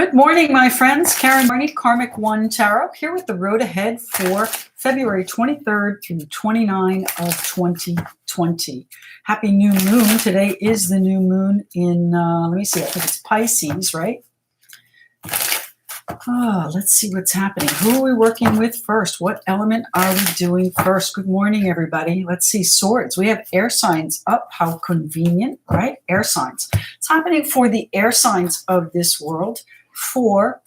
Good morning, my friends. Karen Marney, Karmic One Tarot, here with the road ahead for February 23rd through 29 of 2020. Happy new moon. Today is the new moon in, let me see, I think it's Pisces, right? Let's see what's happening. Who are we working with first? What element are we doing first? Good morning, everybody. Let's see, swords. We have air signs up. How convenient, right? Air signs. It's happening for the air signs of this world for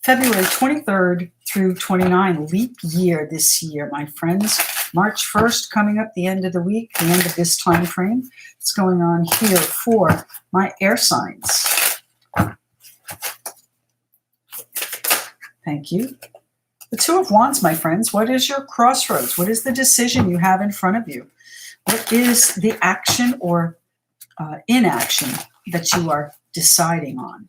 February 23rd through 29, leap year this year, my friends. March 1st coming up, the end of the week, the end of this time frame. What's going on here for my air signs? Thank you. The Two of Wands, my friends. What is your crossroads? What is the decision you have in front of you? What is the action or inaction that you are deciding on?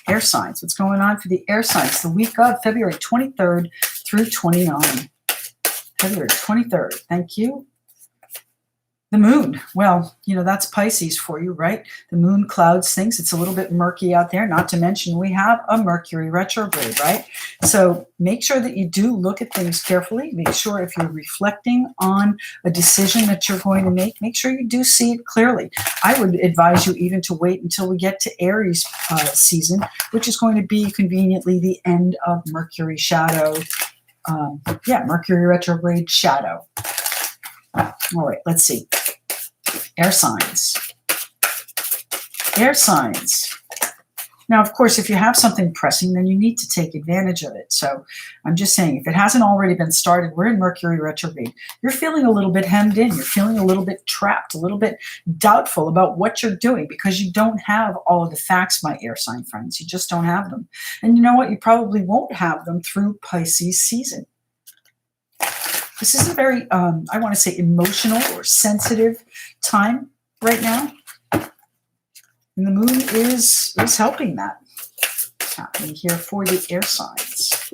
Air signs. What's going on for the air signs the week of February 23rd through 29? February 23rd. Thank you. The moon. Well, you know, that's Pisces for you, right? The moon clouds things. It's a little bit murky out there, not to mention we have a Mercury retrograde, right? So make sure that you do look at things carefully. Make sure if you're reflecting on a decision that you're going to make sure you do see it clearly. I would advise you even to wait until we get to Aries season, which is going to be conveniently the end of Mercury shadow. Mercury retrograde shadow. All right, let's see. Air signs. Air signs. Now, of course, if you have something pressing, then you need to take advantage of it. So I'm just saying, if it hasn't already been started, we're in Mercury retrograde. You're feeling a little bit hemmed in. You're feeling a little bit trapped, a little bit doubtful about what you're doing because you don't have all of the facts, my air sign friends. You just don't have them. And you know what? You probably won't have them through Pisces season. This is a very, I want to say, emotional or sensitive time right now. And the moon is helping that. What's happening here for the air signs?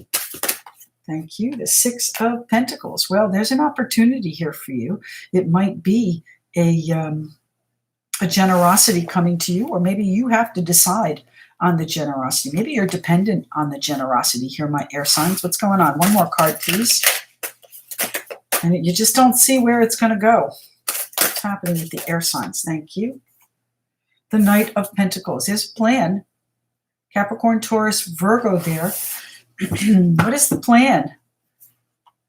Thank you. The Six of Pentacles. Well, there's an opportunity here for you. It might be a generosity coming to you, or maybe you have to decide on the generosity. Maybe you're dependent on the generosity here, my air signs. What's going on? One more card, please. And you just don't see where it's going to go. What's happening with the air signs? Thank you. The Knight of Pentacles. There's a plan. Capricorn, Taurus, Virgo there. What is the plan?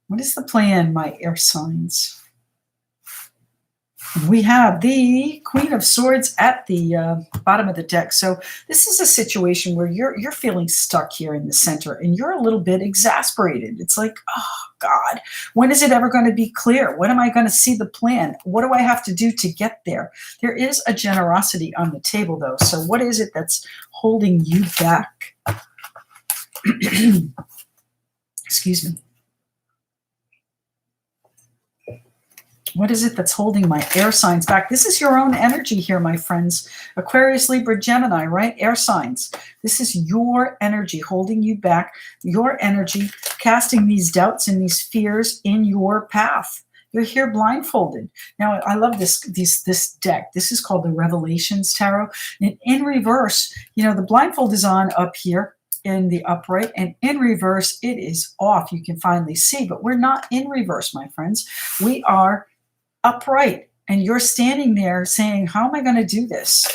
What is the plan, my air signs? We have the Queen of Swords at the bottom of the deck. So this is a situation where you're feeling stuck here in the center and you're a little bit exasperated. It's like, oh God, when is it ever going to be clear? When am I going to see the plan? What do I have to do to get there? There is a generosity on the table though. So what is it that's holding you back? Excuse me. What is it that's holding my air signs back? This is your own energy here, my friends. Aquarius, Libra, Gemini, right? Air signs. This is your energy holding you back, your energy casting these doubts and these fears in your path. You're here blindfolded. Now, I love this deck. This is called the Revelations Tarot. And in reverse, you know, the blindfold is on up here in the upright, and in reverse, it is off. You can finally see, but we're not in reverse, my friends. We are upright, and you're standing there saying, how am I going to do this?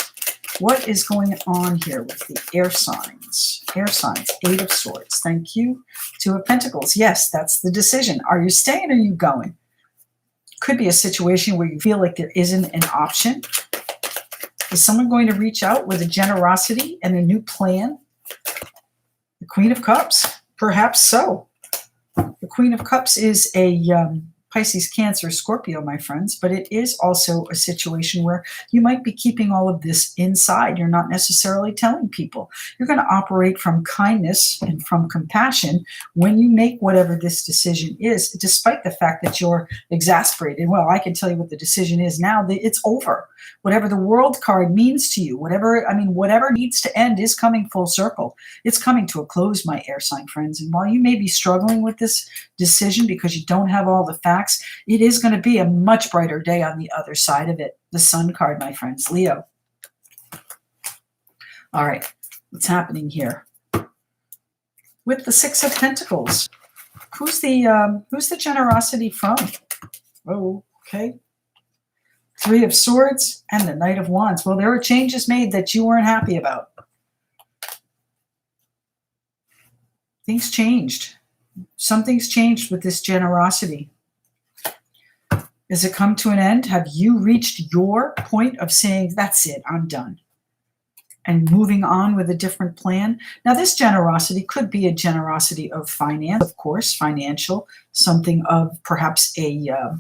What is going on here with the air signs? Air signs, Eight of Swords. Thank you. Two of Pentacles. Yes, that's the decision. Are you staying or are you going? Could be a situation where you feel like there isn't an option. Is someone going to reach out with a generosity and a new plan? The Queen of Cups. Perhaps so. The Queen of Cups is a Pisces, Cancer, Scorpio, my friends, but it is also a situation where you might be keeping all of this inside. You're not necessarily telling people. You're going to operate from kindness and from compassion when you make whatever this decision is, despite the fact that you're exasperated. Well, I can tell you what the decision is now. It's over. Whatever the World card means to you, whatever needs to end is coming full circle. It's coming to a close, my air sign friends. And while you may be struggling with this decision because you don't have all the facts, it is going to be a much brighter day on the other side of it. The Sun card, my friends, Leo. All right. What's happening here? With the Six of Pentacles, who's the generosity from? Oh, okay. Three of Swords and the Knight of Wands. Well, there were changes made that you weren't happy about. Things changed. Something's changed with this generosity. Has it come to an end? Have you reached your point of saying, that's it, I'm done, and moving on with a different plan? Now, this generosity could be a generosity of finance, of course, financial, something of perhaps a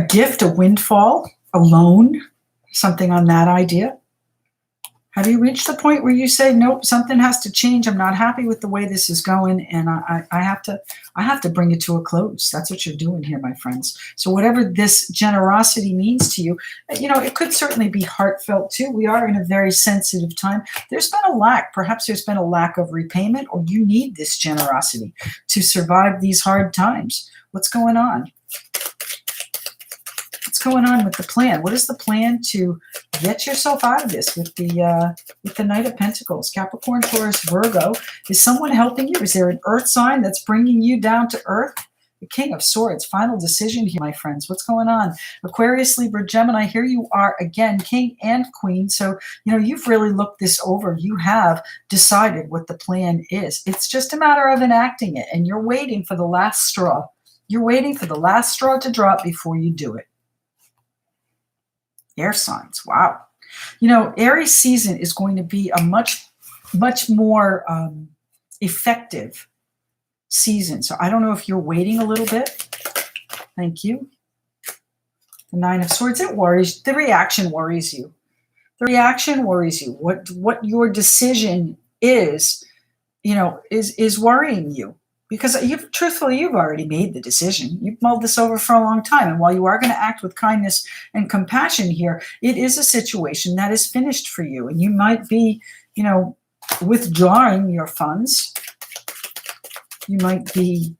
gift, a windfall, a loan, something on that idea. Have you reached the point where you say, nope, something has to change. I'm not happy with the way this is going, and I have to bring it to a close. That's what you're doing here, my friends. So whatever this generosity means to you, it could certainly be heartfelt too. We are in a very sensitive time. There's been a lack. Perhaps there's been a lack of repayment, or you need this generosity to survive these hard times. What's going on? What's going on with the plan? What is the plan to get yourself out of this with the Knight of Pentacles? Capricorn, Taurus, Virgo. Is someone helping you? Is there an earth sign that's bringing you down to earth? The King of Swords, final decision here, my friends. What's going on? Aquarius, Libra, Gemini, here you are again, King and Queen. So, you've really looked this over. You have decided what the plan is. It's just a matter of enacting it, and you're waiting for the last straw. You're waiting for the last straw to drop before you do it. Air signs. Wow. Aries season is going to be a much, much more effective season. So I don't know if you're waiting a little bit. Thank you. The Nine of Swords, it worries. The reaction worries you. The reaction worries you. What your decision is, is worrying you. Because you've already made the decision. You've mulled this over for a long time. And while you are going to act with kindness and compassion here, it is a situation that is finished for you. And you might be, withdrawing your funds. You might be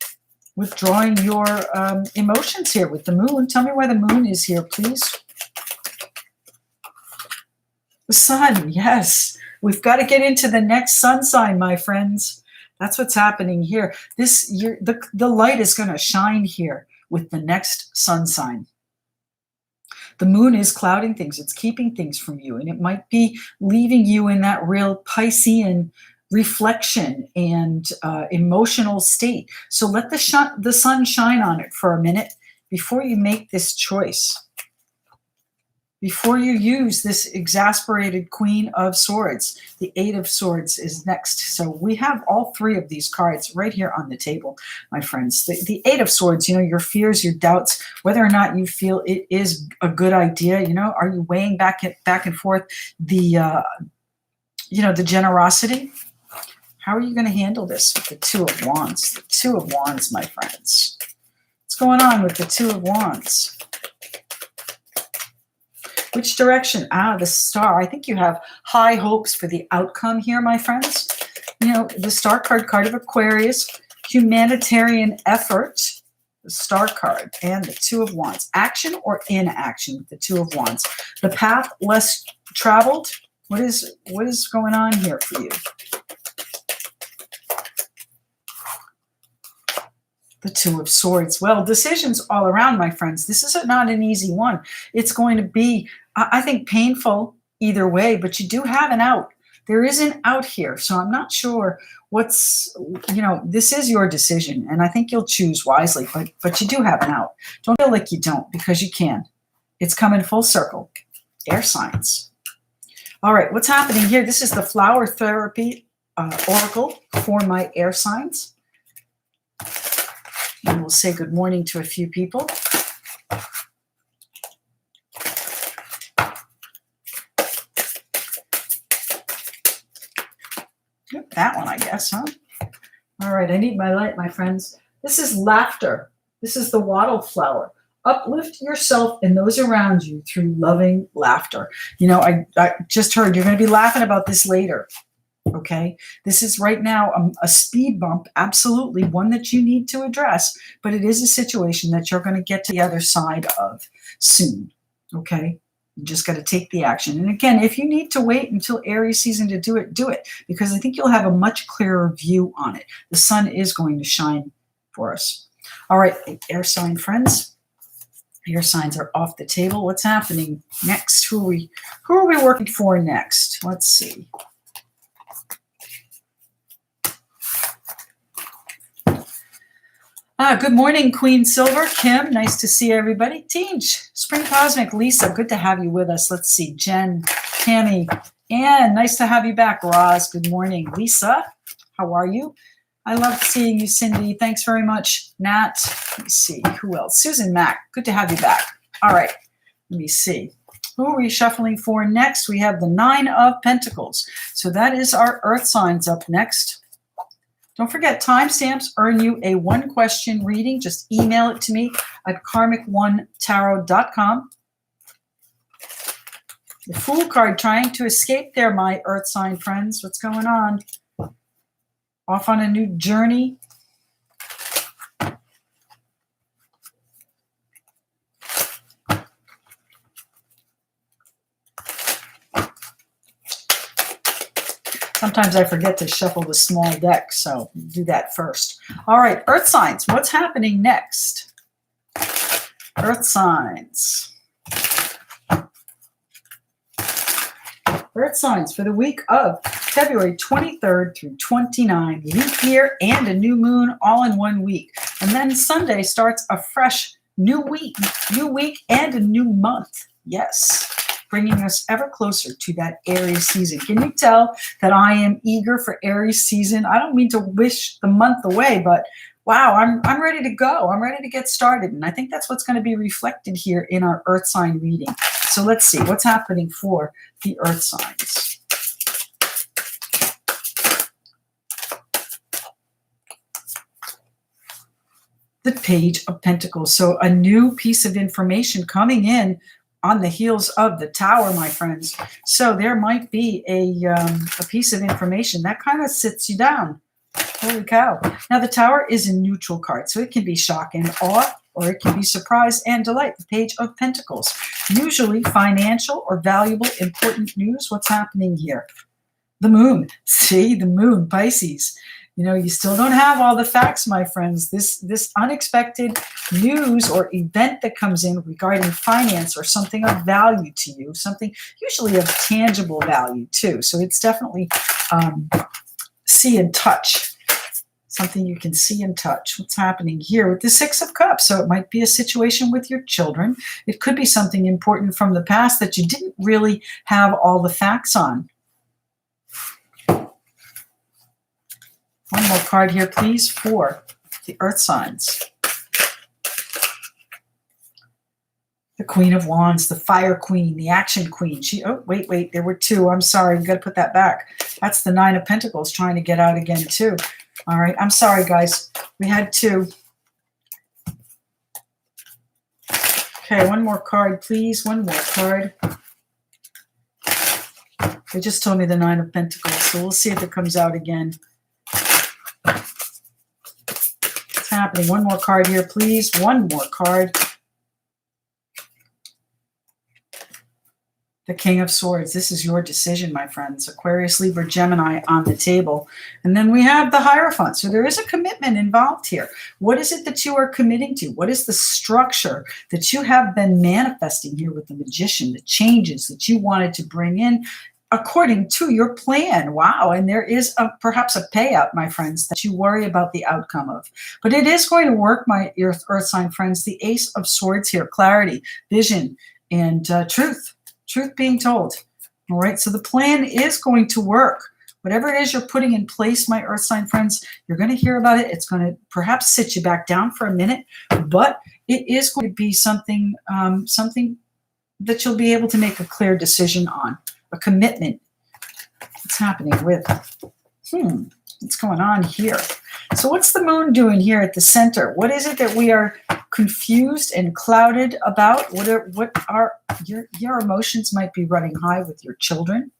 withdrawing your emotions here with the Moon. Tell me why the Moon is here, please. The Sun, yes. We've got to get into the next sun sign, my friends. That's what's happening here. This year, the light is going to shine here with the next sun sign. The Moon is clouding things. It's keeping things from you, and it might be leaving you in that real Piscean reflection and emotional state. So let the sun shine on it for a minute before you make this choice. Before you use this exasperated Queen of Swords. The Eight of Swords is next. So we have all three of these cards right here on the table, my friends. The Eight of Swords, your fears, your doubts, whether or not you feel it is a good idea. Are you weighing back and forth the generosity? How are you going to handle this with the Two of Wands? The Two of Wands, my friends. What's going on with the Two of Wands? Which direction? The Star. I think you have high hopes for the outcome here, my friends. The Star card of Aquarius, humanitarian effort, the Star card, and the Two of Wands. Action or inaction with the Two of Wands. The path less traveled. What is going on here for you? The Two of Swords. Well, decisions all around, my friends. This is not an easy one. It's going to be, I think, painful either way, but you do have an out. There is an out here. So I'm not sure this is your decision, and I think you'll choose wisely, but you do have an out. Don't feel like you don't, because you can. It's coming full circle. Air signs. All right, what's happening here? This is the Flower Therapy Oracle for my air signs. And we'll say good morning to a few people. That one, I guess, huh? All right, I need my light, my friends. This is laughter. This is the wattle flower. Uplift yourself and those around you through loving laughter. I just heard you're going to be laughing about this later. Okay, this is right now a speed bump, absolutely one that you need to address, but it is a situation that you're going to get to the other side of soon. Okay, You just got to take the action. And again, if you need to wait until Aries season to do it, because I think you'll have a much clearer view on it. The sun is going to shine for us. All right, air sign friends. Air signs are off the table. What's happening next? Who are we working for next? Let's see. Good morning, Queen Silver. Kim, nice to see everybody. Teach, Spring Cosmic, Lisa, good to have you with us. Let's see, Jen, Tammy, Anne, nice to have you back. Roz, good morning. Lisa, how are you? I love seeing you, Cindy. Thanks very much. Nat, let me see, who else? Susan Mack, good to have you back. All right, let me see. Who are we shuffling for next? We have the 9 of Pentacles. So that is our earth signs up next. Don't forget, timestamps earn you a 1-question reading. Just email it to me at karmic1tarot.com. The Fool card trying to escape there, my earth sign friends. What's going on? Off on a new journey. Sometimes I forget to shuffle the small deck, so do that first. All right, earth signs. What's happening next? Earth signs. Earth signs for the week of February 23rd through 29. Leap year and a new moon all in 1 week. And then Sunday starts a fresh new week and a new month. Yes. Bringing us ever closer to that Aries season. Can you tell that I am eager for Aries season? I don't mean to wish the month away, but wow, I'm ready to go. I'm ready to get started. And I think that's what's going to be reflected here in our earth sign reading. So let's see what's happening for the earth signs. The Page of Pentacles. So a new piece of information coming in on the heels of the Tower, my friends. So there might be a piece of information that kind of sits you down. Holy cow. Now the Tower is a neutral card, so it can be shock and awe, or it can be surprise and delight. The Page of Pentacles. Usually financial or valuable, important news. What's happening here? The Moon. See, the Moon, Pisces. You know, you still don't have all the facts, my friends. This unexpected news or event that comes in regarding finance or something of value to you, something usually of tangible value too. So it's definitely see and touch, something you can see and touch. What's happening here with the 6 of Cups? So it might be a situation with your children. It could be something important from the past that you didn't really have all the facts on. One more card here, please, for the earth signs. The Queen of Wands, the Fire Queen, the Action Queen. Wait, there were 2. I'm sorry, we've got to put that back. That's the 9 of Pentacles trying to get out again, too. All right, I'm sorry, guys. We had 2. Okay, one more card, please. One more card. They just told me the 9 of Pentacles, so we'll see if it comes out again. What's happening? One more card here, please. One more card. The King of Swords. This is your decision, my friends. Aquarius, Libra, Gemini on the table. And then we have the Hierophant. So there is a commitment involved here. What is it that you are committing to? What is the structure that you have been manifesting here with the Magician, the changes that you wanted to bring in according to your plan? Wow. And there is perhaps a payout, my friends, that you worry about the outcome of. But it is going to work, my earth sign friends. The Ace of Swords here, clarity, vision, and truth. Truth being told. All right, so the plan is going to work. Whatever it is you're putting in place, my earth sign friends, you're going to hear about it. It's going to perhaps sit you back down for a minute, but it is going to be something, something that you'll be able to make a clear decision on, a commitment. What's happening with, what's going on here? So what's the moon doing here at the center? What is it that we are confused and clouded about? What are your emotions might be running high with your children.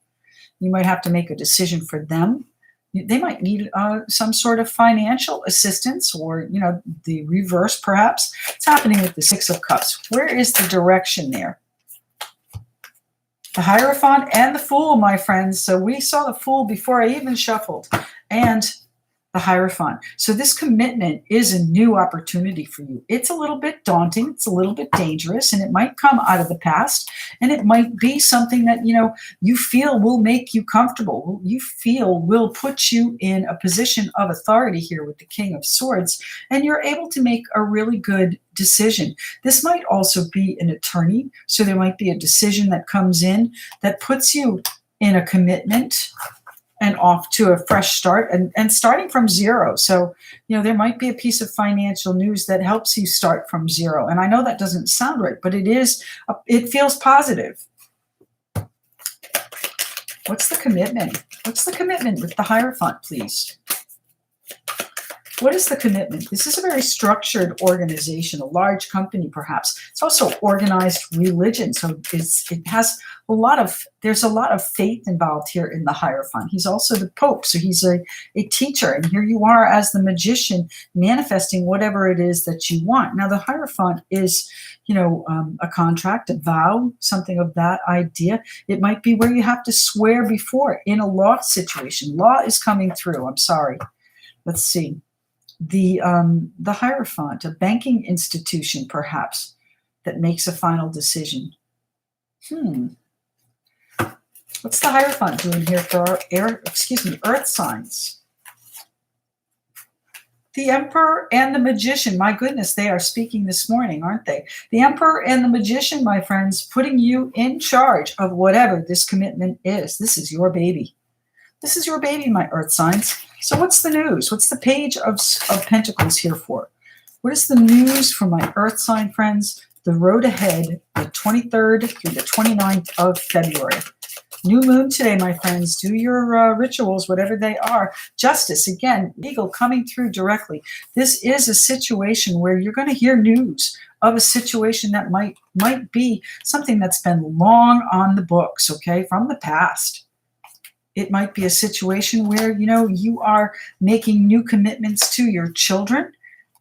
You might have to make a decision for them. They might need some sort of financial assistance, or, you know, the reverse perhaps. It's happening with the Six of Cups. Where is the direction there? The Hierophant and the Fool, my friends. So we saw the Fool before I even shuffled. And the Hierophant. So this commitment is a new opportunity for you. It's a little bit daunting. It's a little bit dangerous, and it might come out of the past, and it might be something that, you feel will make you comfortable. You feel will put you in a position of authority here with the King of Swords, and you're able to make a really good decision. This might also be an attorney. So there might be a decision that comes in that puts you in a commitment and off to a fresh start and starting from zero. So, there might be a piece of financial news that helps you start from zero. And I know that doesn't sound right, but it feels positive. What's the commitment? What's the commitment with the Hierophant, please? What is the commitment? This is a very structured organization, a large company, perhaps. It's also organized religion. So there's a lot of faith involved here in the Hierophant. He's also the Pope. So he's a teacher. And here you are as the magician manifesting whatever it is that you want. Now, the Hierophant is, a contract, a vow, something of that idea. It might be where you have to swear before in a law situation. Law is coming through. I'm sorry. Let's see. The Hierophant, a banking institution, perhaps, that makes a final decision. What's the Hierophant doing here for our earth signs? The Emperor and the Magician. My goodness, they are speaking this morning, aren't they? The Emperor and the Magician, my friends, putting you in charge of whatever this commitment is. This is your baby. This is your baby, my earth signs. So what's the news? What's the Page of Pentacles here for? What is the news for my earth sign friends? The road ahead, the 23rd through the 29th of February. New moon today, my friends. Do your rituals, whatever they are. Justice, again, legal coming through directly. This is a situation where you're going to hear news of a situation that might be something that's been long on the books, okay, from the past. It might be a situation where, you are making new commitments to your children,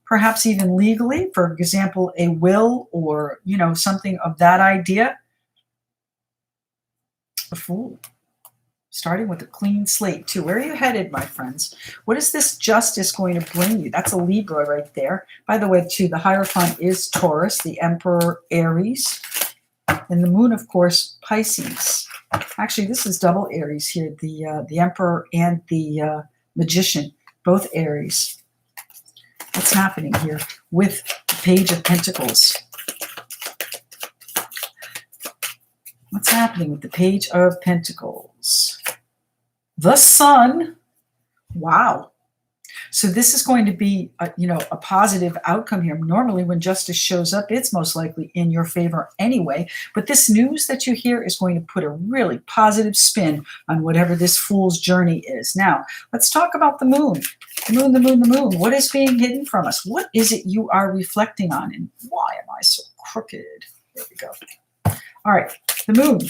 perhaps even legally, for example, a will or, something of that idea. The Fool. Starting with a clean slate, too. Where are you headed, my friends? What is this justice going to bring you? That's a Libra right there. By the way, too, the Hierophant is Taurus, the Emperor Aries, and the Moon, of course, Pisces. Actually, this is double Aries here, the Emperor and the Magician, both Aries. What's happening here with the Page of Pentacles? What's happening with the Page of Pentacles? The Sun. Wow. So this is going to be, a positive outcome here. Normally, when justice shows up, it's most likely in your favor anyway. But this news that you hear is going to put a really positive spin on whatever this Fool's journey is. Now, let's talk about the Moon. The Moon, the Moon, the Moon. What is being hidden from us? What is it you are reflecting on? And why am I so crooked? There we go. All right, the Moon.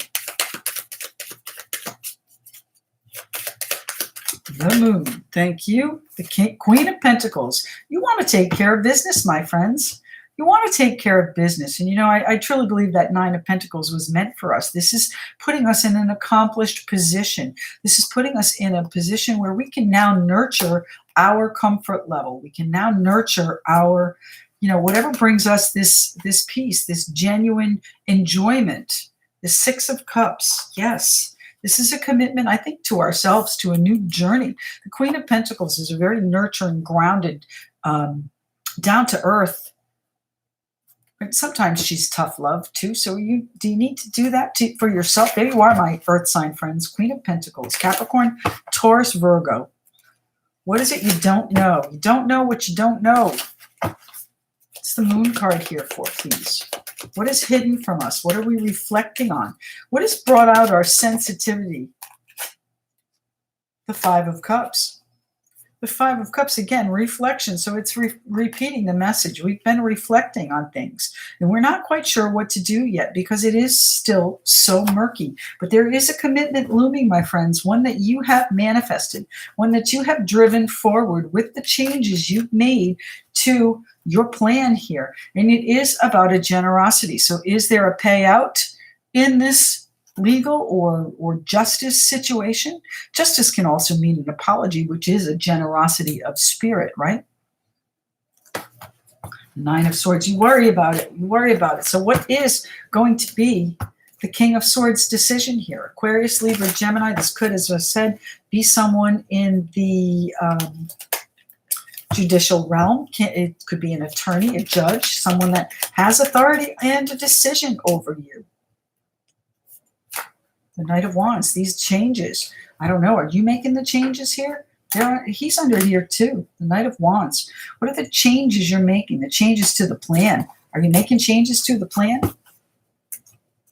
The Moon. Thank you. The Queen of Pentacles. You want to take care of business, my friends. You want to take care of business. And, I truly believe that Nine of Pentacles was meant for us. This is putting us in an accomplished position. This is putting us in a position where we can now nurture our comfort level. We can now nurture our, whatever brings us this peace, this genuine enjoyment. The Six of Cups. Yes. This is a commitment, I think, to ourselves, to a new journey. The Queen of Pentacles is a very nurturing, grounded, down to earth. But sometimes she's tough love too. So do you need to do that for yourself? There you are, my earth sign friends. Queen of Pentacles, Capricorn, Taurus, Virgo. What is it you don't know? You don't know what you don't know. What's the Moon card here for, please? What is hidden from us? What are we reflecting on? What has brought out our sensitivity? The Five of Cups. The Five of Cups, again, reflection. So it's repeating the message. We've been reflecting on things, and we're not quite sure what to do yet because it is still so murky. But there is a commitment looming, my friends, one that you have manifested, one that you have driven forward with the changes you've made to your plan here. And it is about a generosity. So is there a payout in this legal or justice situation. Justice can also mean an apology, which is a generosity of spirit, right? Nine of Swords. You worry about it. You worry about it. So what is going to be the King of Swords decision here? Aquarius, Libra, Gemini. This could, as I said, be someone in the judicial realm. It could be an attorney, a judge, someone that has authority and a decision over you. The Knight of Wands. These changes. I don't know. Are you making the changes here? He's under here too. The Knight of Wands. What are the changes you're making? The changes to the plan. Are you making changes to the plan?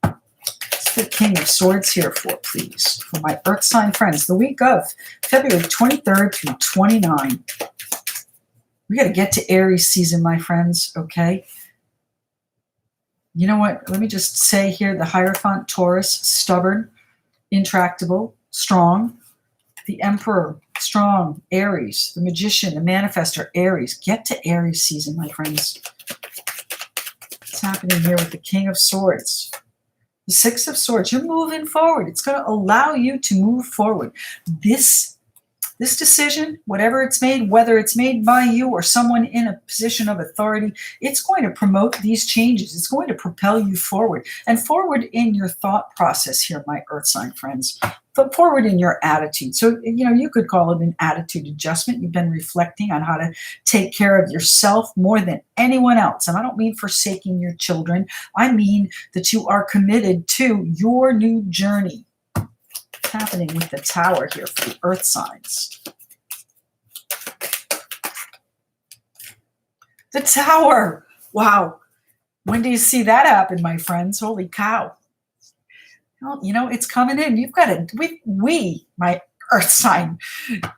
What's the King of Swords here for, please? For my Earth sign friends. The week of February 23rd through 29. We got to get to Aries season, my friends, okay? You know what? Let me just say here, the Hierophant, Taurus, stubborn, intractable, strong. The Emperor, strong, Aries. The Magician, the Manifestor, Aries. Get to Aries season, my friends. What's happening here with the King of Swords? The Six of Swords. You're moving forward. It's going to allow you to move forward. This decision, whatever it's made, whether it's made by you or someone in a position of authority, it's going to promote these changes. It's going to propel you forward and forward in your thought process here, my Earth sign friends, but forward in your attitude. So, you could call it an attitude adjustment. You've been reflecting on how to take care of yourself more than anyone else. And I don't mean forsaking your children. I mean that you are committed to your new journey. Happening with the Tower here for the Earth signs. The Tower. Wow. When do you see that happen, my friends? Holy cow. Well, it's coming in. You've got to, we, my Earth sign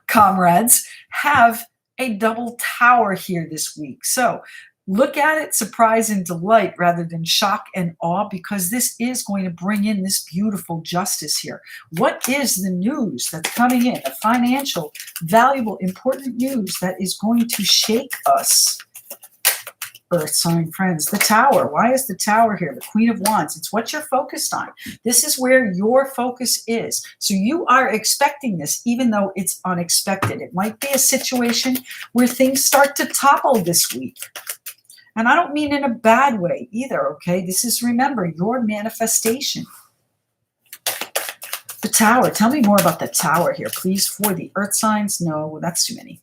comrades, have a double Tower here this week. So look at it, surprise and delight rather than shock and awe, because this is going to bring in this beautiful justice here. What is the news that's coming in? The financial, valuable, important news that is going to shake us. Earth sign friends, the Tower. Why is the Tower here? The Queen of Wands. It's what you're focused on. This is where your focus is. So you are expecting this, even though it's unexpected. It might be a situation where things start to topple this week. And I don't mean in a bad way either, okay? This is, remember, your manifestation. The Tower. Tell me more about the Tower here, please, for the Earth signs. No, that's too many.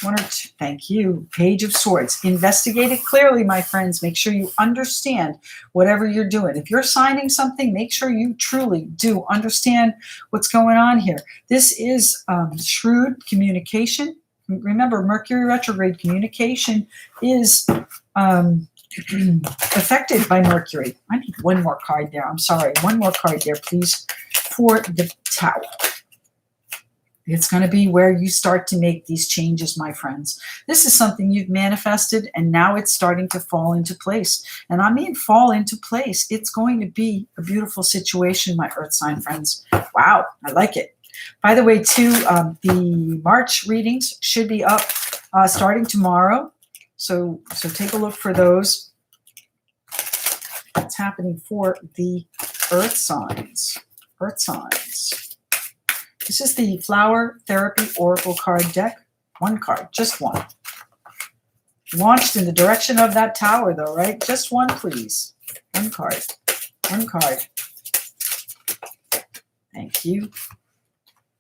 One or two. Thank you. Page of Swords. Investigate it clearly, my friends. Make sure you understand whatever you're doing. If you're signing something, make sure you truly do understand what's going on here. This is shrewd communication. Remember, Mercury retrograde communication is affected by Mercury. I need one more card there. I'm sorry. One more card there, please, for the Tower. It's going to be where you start to make these changes, my friends. This is something you've manifested, and now it's starting to fall into place. And I mean fall into place. It's going to be a beautiful situation, my Earth sign friends. Wow, I like it. By the way, too, the March readings should be up starting tomorrow. So take a look for those. What's happening for the Earth signs? Earth signs. This is the Flower Therapy Oracle card deck. One card, just one. Launched in the direction of that tower, though, right? Just one, please. One card. One card. Thank you.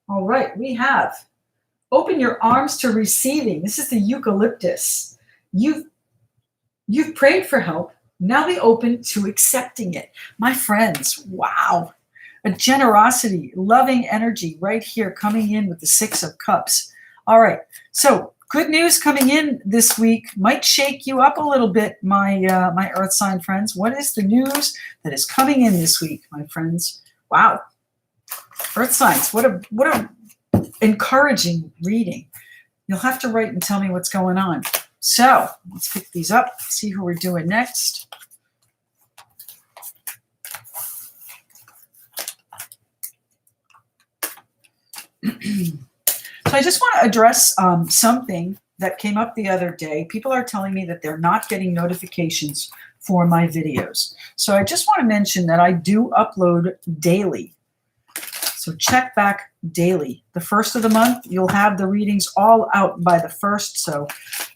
All right, we have open your arms to receiving. This is the eucalyptus. You've prayed for help. Now be open to accepting it. My friends, wow. A generosity, loving energy right here coming in with the Six of Cups. All right, so good news coming in this week. Might shake you up a little bit, my Earth sign friends. What is the news that is coming in this week, my friends? Wow. Earth signs, what a encouraging reading. You'll have to write and tell me what's going on. So let's pick these up, see who we're doing next. So I just want to address something that came up the other day. People are telling me that they're not getting notifications for my videos. So I just want to mention that I do upload daily. So check back daily. The first of the month, you'll have the readings all out by the first. So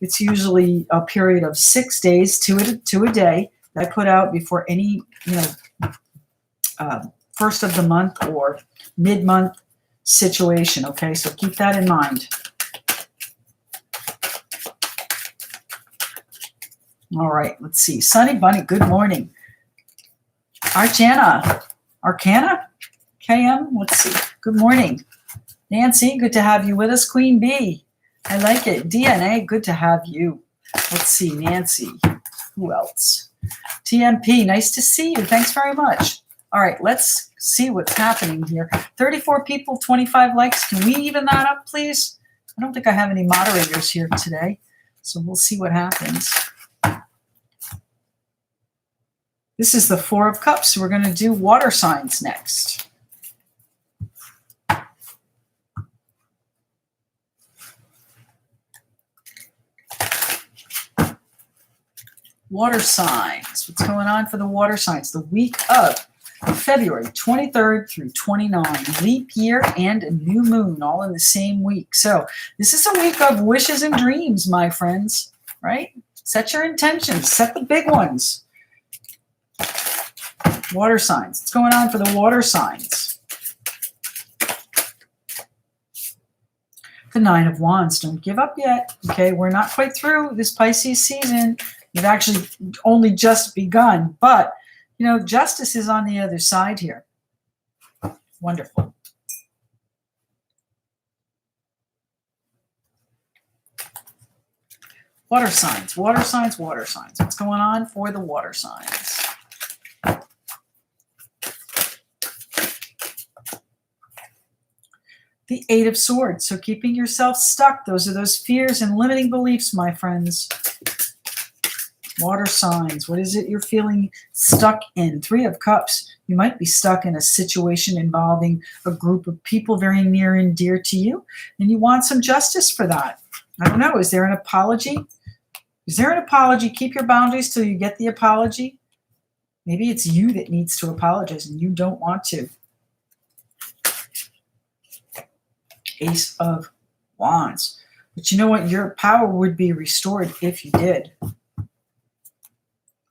it's usually a period of 6 days to a day that I put out before any, first of the month or mid-month situation. Okay, so keep that in mind. All right, let's see. Sunny Bunny, good morning. Arcana, KM, let's see. Good morning. Nancy, good to have you with us. Queen B, I like it. DNA, good to have you. Let's see, Nancy. Who else? TMP, nice to see you. Thanks very much. All right, let's see what's happening here. 34 people, 25 likes. Can we even that up, please? I don't think I have any moderators here today, so we'll see what happens. This is the Four of Cups. We're going to do water signs next. Water signs. What's going on for the water signs? The week of February 23rd through 29. Leap year and a new moon all in the same week. So this is a week of wishes and dreams, my friends, right? Set your intentions. Set the big ones. Water signs. What's going on for the water signs? The Nine of Wands. Don't give up yet. Okay, we're not quite through this Pisces season. We've actually only just begun. But, justice is on the other side here. Wonderful. Water signs. Water signs. Water signs. What's going on for the water signs? The Eight of Swords. So keeping yourself stuck. Those are those fears and limiting beliefs, my friends. Water signs. What is it you're feeling stuck in? Three of Cups. You might be stuck in a situation involving a group of people very near and dear to you, and you want some justice for that. I don't know. Is there an apology? Is there an apology? Keep your boundaries till you get the apology. Maybe it's you that needs to apologize and you don't want to. Ace of Wands. But you know what? Your power would be restored if you did.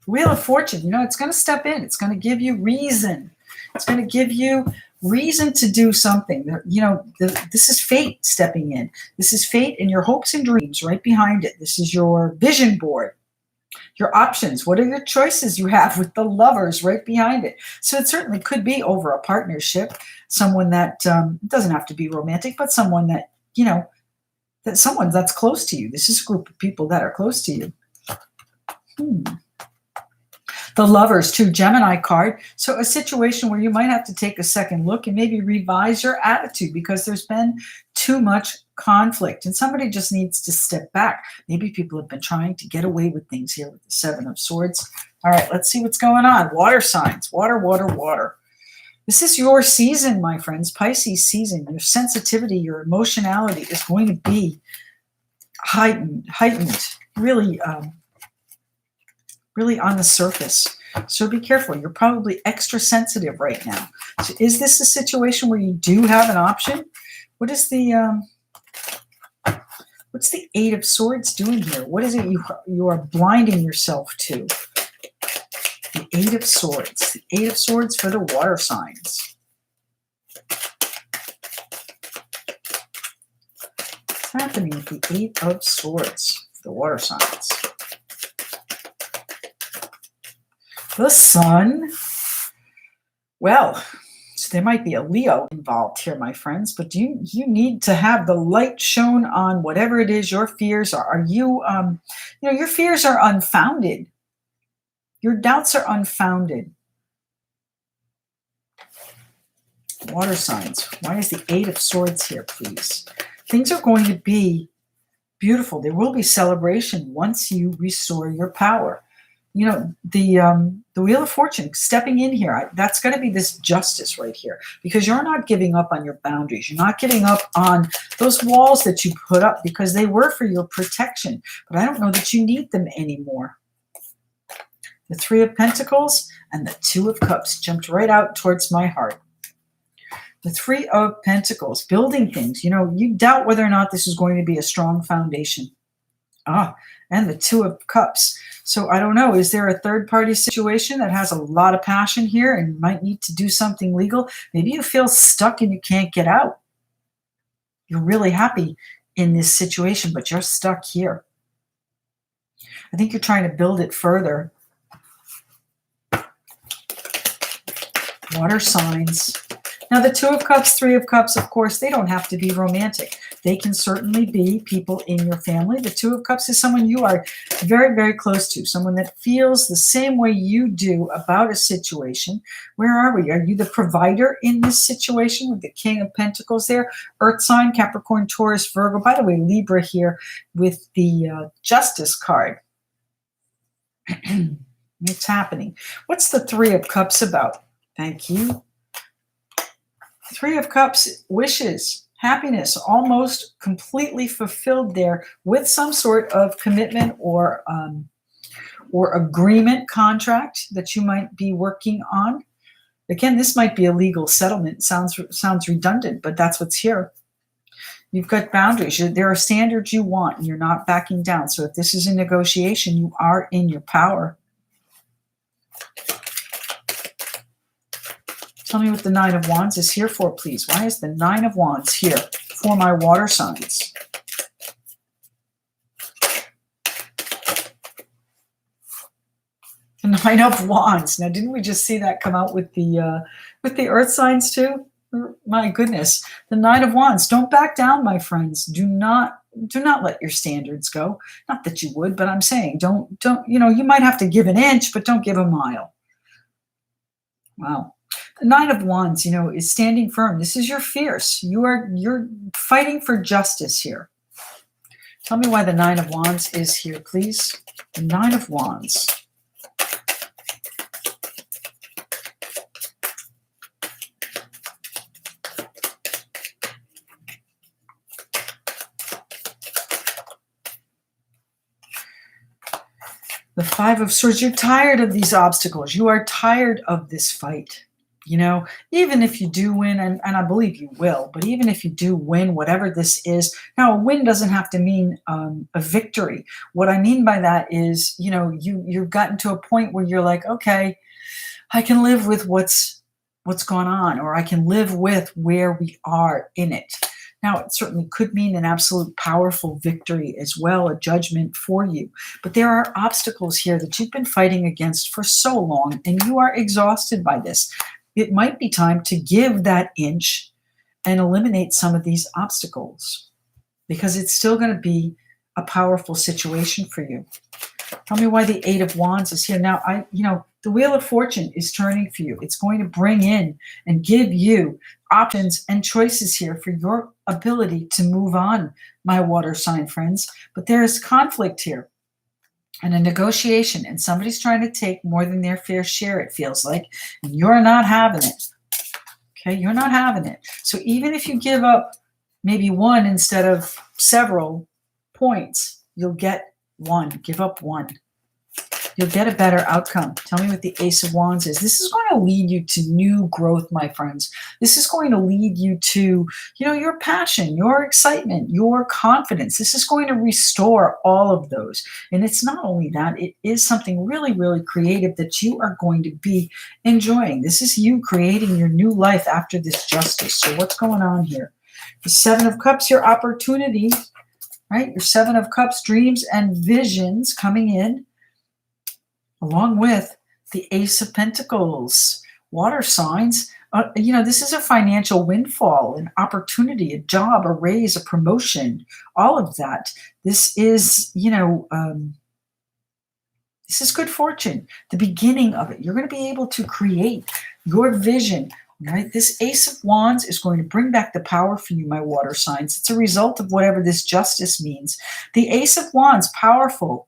Wheel of Fortune. It's going to step in. It's going to give you reason. It's going to give you reason to do something. This is fate stepping in. This is fate and your hopes and dreams right behind it. This is your vision board. Your options. What are your choices you have with the Lovers right behind it? So it certainly could be over a partnership, someone that doesn't have to be romantic, but someone that, someone that's close to you. This is a group of people that are close to you. The Lovers, too, Gemini card. So a situation where you might have to take a second look and maybe revise your attitude because there's been too much conflict and somebody just needs to step back. Maybe people have been trying to get away with things here with the Seven of Swords. All right, let's see what's going on. Water signs. Water, water, water. This is your season, my friends. Pisces season. Your sensitivity, your emotionality is going to be heightened, really on the surface. So be careful. You're probably extra sensitive right now. So is this a situation where you do have an option? What is the what's the Eight of Swords doing here? What is it you are blinding yourself to? The Eight of Swords. The Eight of Swords for the water signs. What's happening with the Eight of Swords for the water signs? The Sun. Well, so there might be a Leo involved here, my friends, but you need to have the light shown on whatever it is your fears are. Are you, your fears are unfounded. Your doubts are unfounded. Water signs. Why is the Eight of Swords here, please? Things are going to be beautiful. There will be celebration once you restore your power. The Wheel of Fortune stepping in here, that's going to be this justice right here because you're not giving up on your boundaries. You're not giving up on those walls that you put up because they were for your protection, but I don't know that you need them anymore. The Three of Pentacles and the Two of Cups jumped right out towards my heart. The Three of Pentacles, building things. You know, you doubt whether or not this is going to be a strong foundation. And the Two of Cups. So I don't know, is there a third-party situation that has a lot of passion here and might need to do something legal? Maybe you feel stuck and you can't get out. You're really happy in this situation, but you're stuck here. I think you're trying to build it further. Water signs. Now, the Two of Cups, Three of Cups, of course, they don't have to be romantic. They can certainly be people in your family. The Two of Cups is someone you are very, very close to, someone that feels the same way you do about a situation. Where are we? Are you the provider in this situation with the King of Pentacles there? Earth sign, Capricorn, Taurus, Virgo. By the way, Libra here with the Justice card. It's happening. What's the Three of Cups about? Thank you. Three of Cups, wishes, happiness, almost completely fulfilled there with some sort of commitment or agreement contract that you might be working on. Again, this might be a legal settlement. Sounds redundant, but that's what's here. You've got boundaries. There are standards you want, and you're not backing down. So if this is a negotiation, you are in your power. Tell me what the Nine of Wands is here for, please. Why is the Nine of Wands here for my water signs? The Nine of Wands. Now, didn't we just see that come out with the Earth signs too? My goodness. The Nine of Wands. Don't back down, my friends. Do not let your standards go. Not that you would, but I'm saying don't, you know, you might have to give an inch, but don't give a mile. Wow. The Nine of Wands, you know, is standing firm. This is your fierce. You're fighting for justice here. Tell me why the Nine of Wands is here, please. The Nine of Wands. The Five of Swords. You're tired of these obstacles. You are tired of this fight. You know, even if you do win, and I believe you will, but even if you do win, whatever this is, now a win doesn't have to mean a victory. What I mean by that is, you know, you've gotten to a point where you're like, okay, I can live with what's gone on, or I can live with where we are in it. Now, it certainly could mean an absolute powerful victory as well, a judgment for you. But there are obstacles here that you've been fighting against for so long, and you are exhausted by this. It might be time to give that inch and eliminate some of these obstacles, because it's still going to be a powerful situation for you. Tell me why the Eight of Wands is here. Now, the Wheel of Fortune is turning for you. It's going to bring in and give you options and choices here for your ability to move on, my water sign friends. But there is conflict here and a negotiation, and somebody's trying to take more than their fair share, it feels like, and you're not having it. Okay, you're not having it. So even if you give up maybe one instead of several points, you'll get one. Give up one. You'll get a better outcome. Tell me what the Ace of Wands is. This is going to lead you to new growth, my friends. This is going to lead you to, your passion, your excitement, your confidence. This is going to restore all of those. And it's not only that, it is something really, really creative that you are going to be enjoying. This is you creating your new life after this justice. So what's going on here? The Seven of Cups, your opportunity, right? Your Seven of Cups, dreams and visions coming in, along with the Ace of Pentacles, water signs. This is a financial windfall, an opportunity, a job, a raise, a promotion, all of that. This is, this is good fortune, the beginning of it. You're going to be able to create your vision, right? This Ace of Wands is going to bring back the power for you, my water signs. It's a result of whatever this justice means. The Ace of Wands, powerful,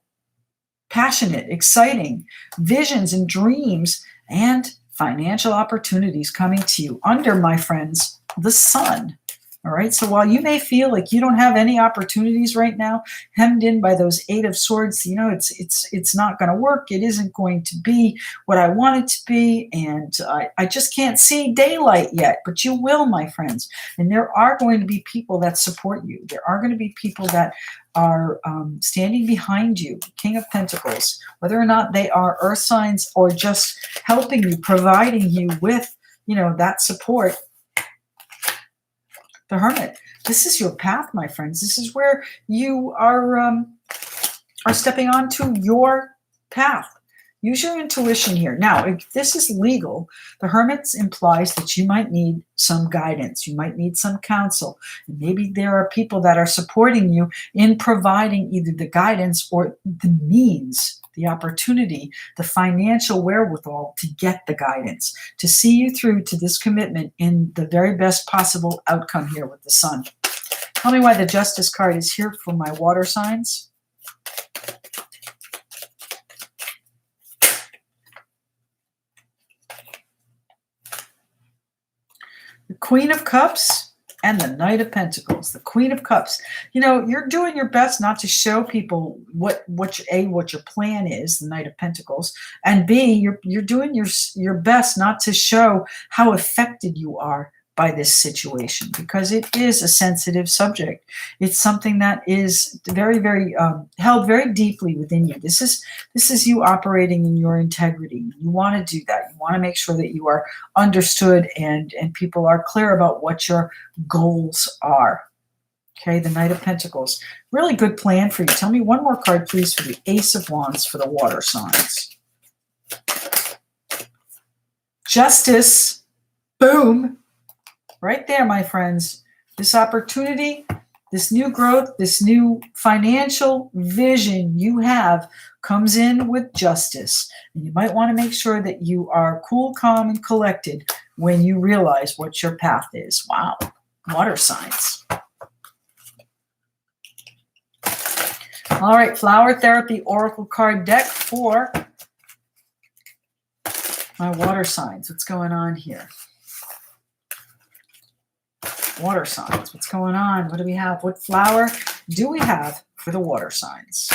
passionate, exciting, visions and dreams and financial opportunities coming to you under, my friends, the Sun. All right. So while you may feel like you don't have any opportunities right now, hemmed in by those Eight of Swords, it's not going to work. It isn't going to be what I want it to be, and I just can't see daylight yet. But you will, my friends. And there are going to be people that support you. There are going to be people that are standing behind you. King of Pentacles, whether or not they are earth signs or just helping you, providing you with, that support. The Hermit. This is your path, my friends. This is where you are stepping onto your path. Use your intuition here. Now, if this is legal, the Hermit implies that you might need some guidance. You might need some counsel. And maybe there are people that are supporting you in providing either the guidance or the means, the opportunity, the financial wherewithal to get the guidance, to see you through to this commitment in the very best possible outcome here with the Sun. Tell me why the Justice card is here for my water signs. The Queen of Cups and the Knight of Pentacles. The Queen of Cups. You're doing your best not to show people what your plan is, the Knight of Pentacles, and B, you're doing your best not to show how affected you are by this situation, because it is a sensitive subject. It's something that is very, very held very deeply within you. This is you operating in your integrity. You want to do that. You want to make sure that you are understood and people are clear about what your goals are. Okay, the Knight of Pentacles. Really good plan for you. Tell me one more card, please, for the Ace of Wands for the water signs. Justice. Boom. Right there, my friends. This opportunity, this new growth, this new financial vision you have comes in with justice. And you might want to make sure that you are cool, calm, and collected when you realize what your path is. Wow. Water signs. All right, Flower Therapy Oracle card deck for my water signs. What's going on here? Water signs. What's going on? What do we have? What flower do we have for the water signs?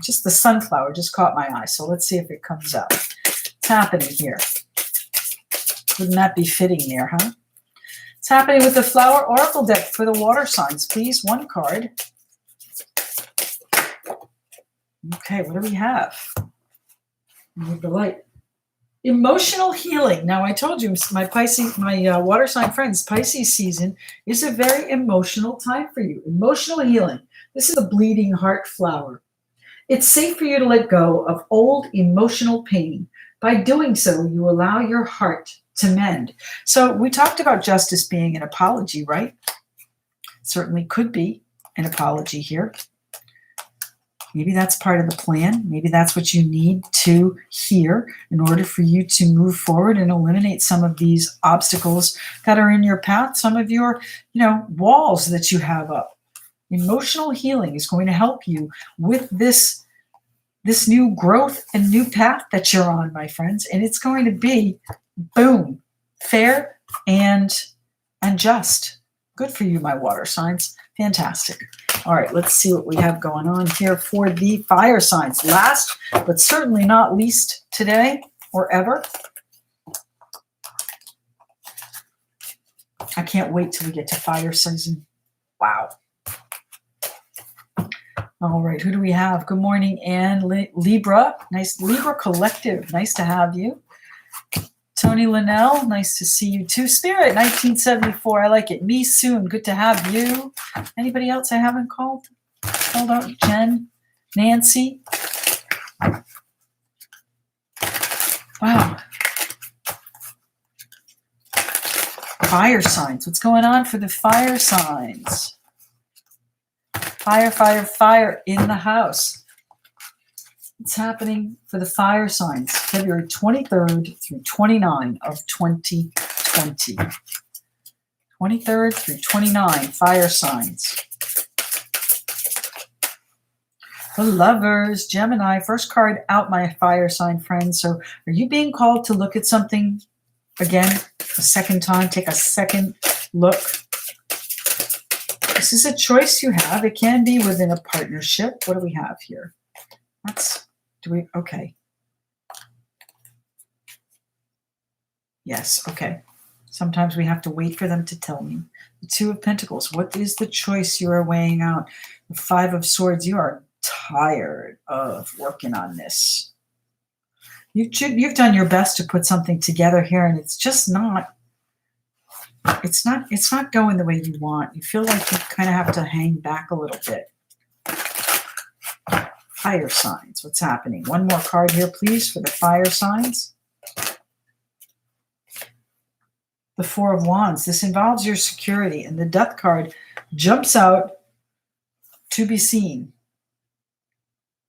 Just the sunflower just caught my eye, so let's see if it comes out. What's happening here? Wouldn't that be fitting there, huh? What's happening with the Flower Oracle deck for the water signs, please? One card. Okay, what do we have? Need the light. Emotional healing. Now, I told you, my water sign friends, Pisces season is a very emotional time for you. Emotional healing. This is a bleeding heart flower. It's safe for you to let go of old emotional pain. By doing so, you allow your heart to mend. So we talked about justice being an apology, right? Certainly could be an apology here. Maybe that's part of the plan. Maybe that's what you need to hear in order for you to move forward and eliminate some of these obstacles that are in your path, some of your, walls that you have up. Emotional healing is going to help you with this new growth and new path that you're on, my friends. And it's going to be, boom, fair and just. Good for you, my water signs. Fantastic. All right, let's see what we have going on here for the fire signs. Last, but certainly not least today or ever. I can't wait till we get to fire season. Wow. All right, who do we have? Good morning, Anne. Libra. Nice. Libra Collective. Nice to have you. Tony Linnell, nice to see you too. Spirit, 1974, I like it. Me soon, good to have you. Anybody else I haven't called? Hold on, Jen, Nancy. Wow. Fire signs, what's going on for the fire signs? Fire, fire, fire in the house. What's happening for the fire signs? February 23rd through 29 of 2020. 23rd through 29, fire signs. The Lovers, Gemini, first card out, my fire sign friends. So are you being called to look at something again, a second time? Take a second look. This is a choice you have. It can be within a partnership. What do we have here? Okay. Yes, okay. Sometimes we have to wait for them to tell me. The Two of Pentacles, what is the choice you are weighing out? The Five of Swords, you are tired of working on this. You've done your best to put something together here, and it's just not, it's not going the way you want. You feel like you kind of have to hang back a little bit. Fire signs, what's happening? One more card here, please, for the fire signs. The Four of Wands. This involves your security, and the Death card jumps out to be seen.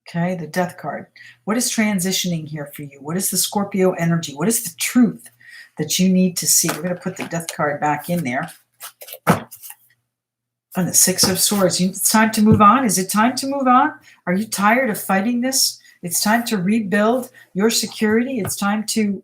Okay, the Death card. What is transitioning here for you? What is the Scorpio energy? What is the truth that you need to see? We're going to put the Death card back in there. And the Six of Swords. It's time to move on. Is it time to move on? Are you tired of fighting this? It's time to rebuild your security. It's time to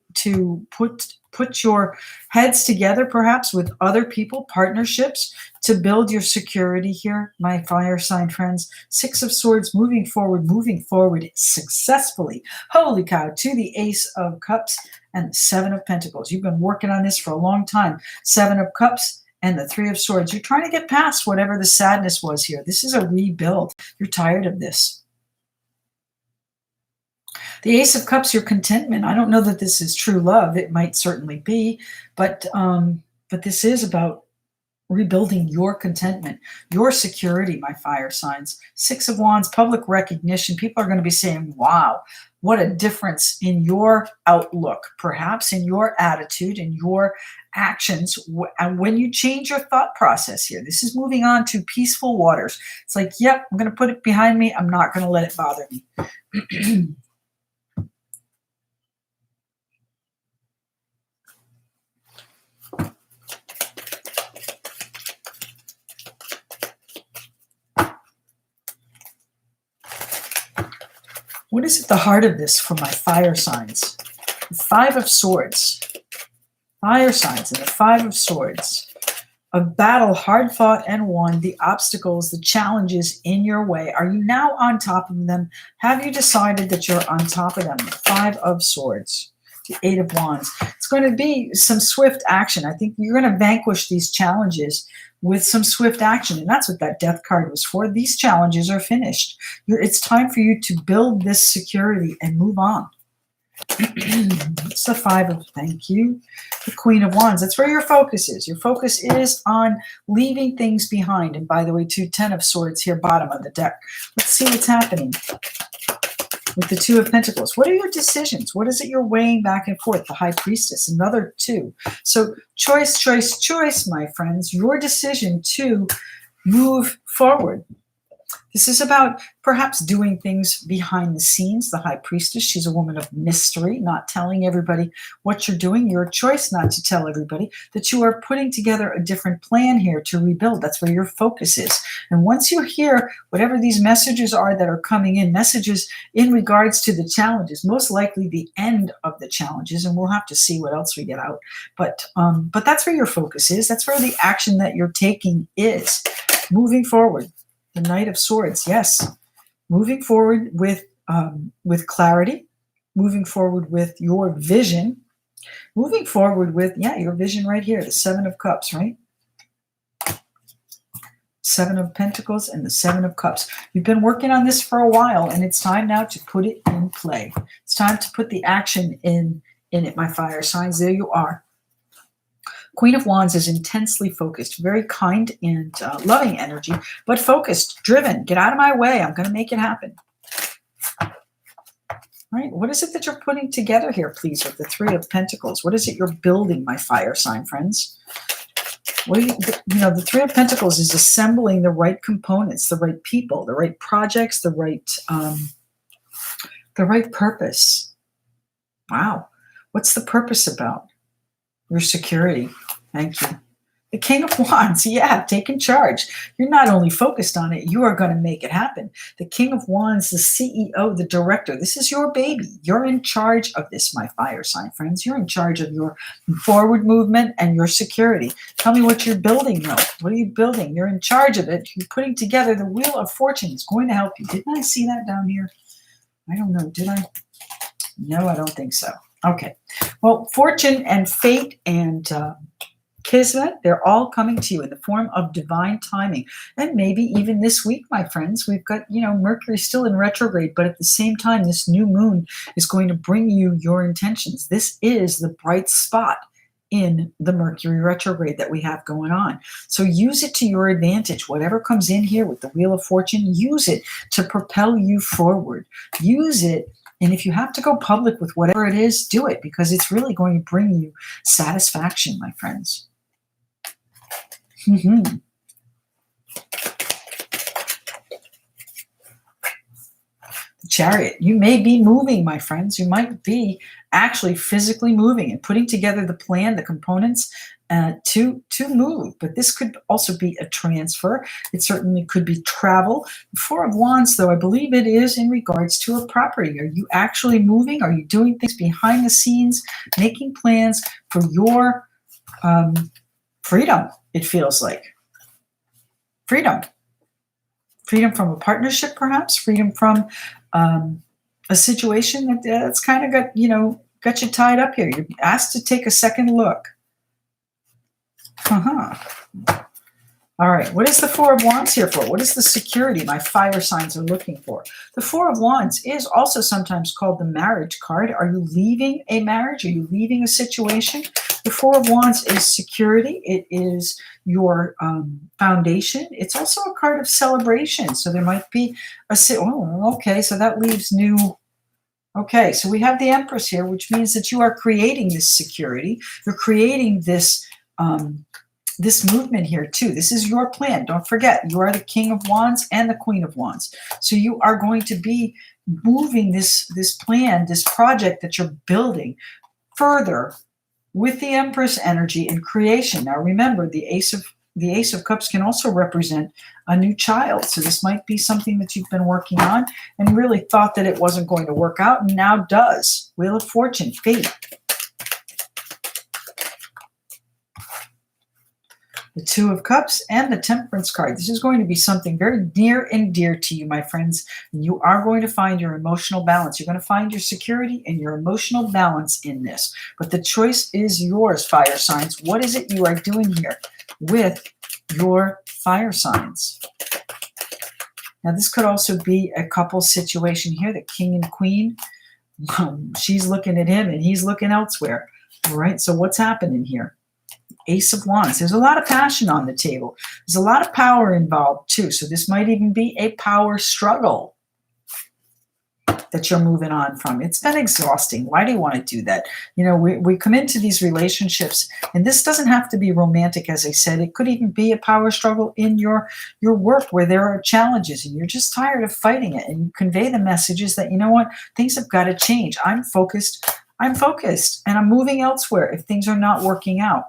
put your heads together, perhaps with other people, partnerships, to build your security here, my fire sign friends. Six of Swords, moving forward successfully. Holy cow, to the Ace of Cups and the Seven of Pentacles. You've been working on this for a long time. Seven of Cups and the Three of Swords. You're trying to get past whatever the sadness was here. This is a rebuild. You're tired of this. The Ace of Cups, your contentment. I don't know that this is true love. It might certainly be, but this is about rebuilding your contentment, your security, my fire signs. Six of Wands, public recognition. People are going to be saying, wow, what a difference in your outlook, perhaps in your attitude, in your actions. And when you change your thought process here, this is moving on to peaceful waters. It's like, yep, I'm going to put it behind me. I'm not going to let it bother me. What is at the heart of this for my fire signs? The Five of Swords. Fire signs and the Five of Swords. A battle hard fought and won. The obstacles, the challenges in your way. Are you now on top of them? Have you decided that you're on top of them? The Five of Swords. The Eight of Wands. It's going to be some swift action. I think you're going to vanquish these challenges with some swift action. And that's what that Death card was for. These challenges are finished. It's time for you to build this security and move on. It's the Five of, thank you. The Queen of Wands. That's where your focus is. Your focus is on leaving things behind. And by the way, Ten of Swords here, bottom of the deck. Let's see what's happening with the Two of Pentacles. What are your decisions? What is it you're weighing back and forth? The High Priestess, another two. So choice, choice, choice, my friends. Your decision to move forward. This is about perhaps doing things behind the scenes. The High Priestess, she's a woman of mystery, not telling everybody what you're doing. Your choice not to tell everybody that you are putting together a different plan here to rebuild. That's where your focus is. And once you hear whatever these messages are that are coming in, messages in regards to the challenges, most likely the end of the challenges, and we'll have to see what else we get out. But that's where your focus is. That's where the action that you're taking is. Moving forward. The Knight of Swords, yes. Moving forward with clarity, moving forward with your vision, moving forward with, your vision right here, the Seven of Cups, right? Seven of Pentacles and the Seven of Cups. You've been working on this for a while, and it's time now to put it in play. It's time to put the action in it, my fire signs. There you are. Queen of Wands is intensely focused, very kind and loving energy, but focused, driven. Get out of my way. I'm going to make it happen. All right. What is it that you're putting together here, please, with the Three of Pentacles? What is it you're building, my fire sign friends? What do the Three of Pentacles is assembling the right components, the right people, the right projects, the right purpose. Wow. What's the purpose about? Your security. Thank you. The King of Wands, yeah, taking charge. You're not only focused on it, you are going to make it happen. The King of Wands, the CEO, the director, this is your baby. You're in charge of this, my fire sign friends. You're in charge of your forward movement and your security. Tell me what you're building, though. What are you building? You're in charge of it. You're putting together the Wheel of Fortune. It's going to help you. Didn't I see that down here? I don't know. Did I? No, I don't think so. Okay. Well, fortune and fate and Kismet, they're all coming to you in the form of divine timing. And maybe even this week, my friends, we've got, Mercury still in retrograde, but at the same time, this new moon is going to bring you your intentions. This is the bright spot in the Mercury retrograde that we have going on. So use it to your advantage. Whatever comes in here with the Wheel of Fortune, use it to propel you forward. Use it. And if you have to go public with whatever it is, do it, because it's really going to bring you satisfaction, my friends. The Chariot. You may be moving, my friends. You might be actually physically moving and putting together the plan, the components to move. But this could also be a transfer. It certainly could be travel. The Four of Wands, though, I believe it is in regards to a property. Are you actually moving? Are you doing things behind the scenes, making plans for your freedom? It feels like freedom from a partnership, perhaps freedom from a situation that's kind of got you tied up here. You're asked to take a second look. All right, what is the Four of Wands here for? What is the security my fire signs are looking for? The Four of Wands is also sometimes called the marriage card. Are you leaving a marriage? Are you leaving a situation? The Four of Wands is security. It is your foundation. It's also a card of celebration. So there might be okay, so that leaves new. Okay, so we have the Empress here, which means that you are creating this security. You're creating this this movement here too. This is your plan. Don't forget, you are the King of Wands and the Queen of Wands. So you are going to be moving this plan, this project that you're building further with the Empress energy and creation. Now remember, the Ace of Cups can also represent a new child. So this might be something that you've been working on and really thought that it wasn't going to work out, and now does. Wheel of Fortune, fate. The Two of Cups and the Temperance card. This is going to be something very near and dear to you, my friends. And you are going to find your emotional balance. You're going to find your security and your emotional balance in this. But the choice is yours, fire signs. What is it you are doing here with your fire signs? Now, this could also be a couple situation here, the King and Queen. She's looking at him and he's looking elsewhere. All right, so what's happening here? Ace of Wands. There's a lot of passion on the table. There's a lot of power involved too. So this might even be a power struggle that you're moving on from. It's been exhausting. Why do you want to do that? We come into these relationships, and this doesn't have to be romantic, as I said. It could even be a power struggle in your work where there are challenges and you're just tired of fighting it. And you convey the messages that, things have got to change. I'm focused, and I'm moving elsewhere if things are not working out.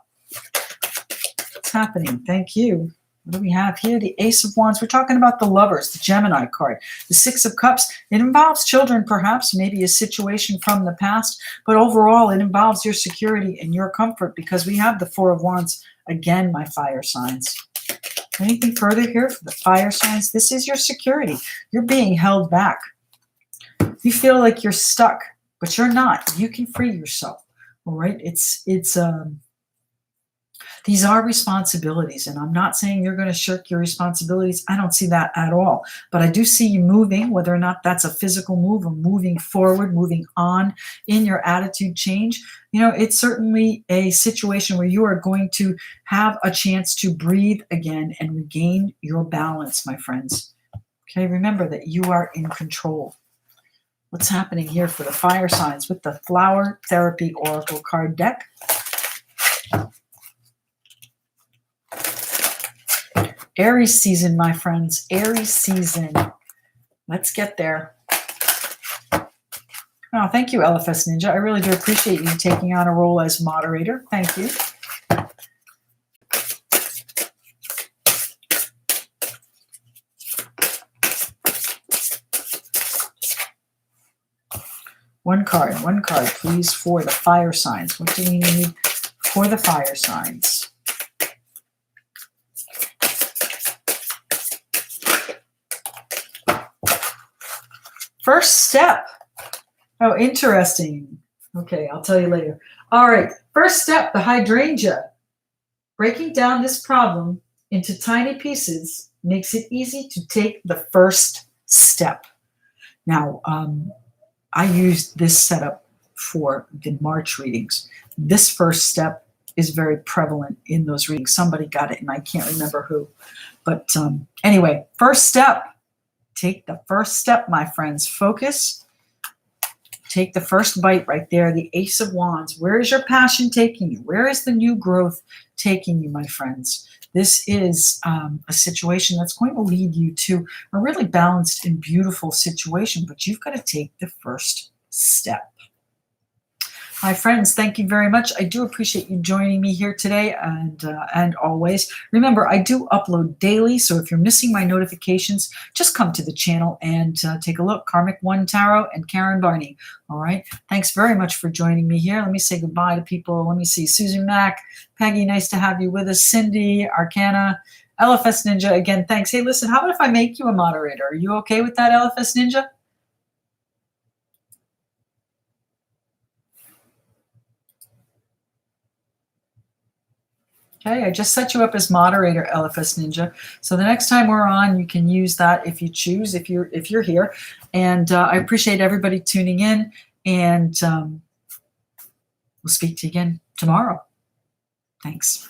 What's happening? Thank you. What do we have here? The Ace of Wands. We're talking about the Lovers, the Gemini card. The Six of Cups. It involves children, perhaps, maybe a situation from the past, but overall it involves your security and your comfort, because we have the Four of Wands again, my fire signs. Anything further here for the fire signs? This is your security. You're being held back. You feel like you're stuck, but you're not. You can free yourself. All right. These are responsibilities, and I'm not saying you're going to shirk your responsibilities. I don't see that at all. But I do see you moving, whether or not that's a physical move or moving forward, moving on in your attitude change. It's certainly a situation where you are going to have a chance to breathe again and regain your balance, my friends. Okay, remember that you are in control. What's happening here for the fire signs with the Flower Therapy Oracle card deck? Aries season, my friends. Aries season. Let's get there. Oh, thank you, LFS Ninja. I really do appreciate you taking on a role as moderator. Thank you. One card, please, for the fire signs. What do we need for the fire signs? First step. Oh, interesting. Okay, I'll tell you later. All right, first step, the hydrangea. Breaking down this problem into tiny pieces makes it easy to take the first step. Now, I used this setup for the March readings. This first step is very prevalent in those readings. Somebody got it, and I can't remember who. But anyway, first step. Take the first step, my friends. Focus. Take the first bite right there, the Ace of Wands. Where is your passion taking you? Where is the new growth taking you, my friends? This is a situation that's going to lead you to a really balanced and beautiful situation, but you've got to take the first step. My friends, thank you very much. I do appreciate you joining me here today and always. Remember, I do upload daily, so if you're missing my notifications, just come to the channel and take a look. Karmic One Tarot and Karen Barney. All right. Thanks very much for joining me here. Let me say goodbye to people. Let me see. Susan Mack, Peggy, nice to have you with us. Cindy, Arcana, LFS Ninja. Again, thanks. Hey, listen, how about if I make you a moderator? Are you okay with that, LFS Ninja? Okay, I just set you up as moderator, LFS Ninja. So the next time we're on, you can use that if you choose, if you're here. And I appreciate everybody tuning in. And we'll speak to you again tomorrow. Thanks.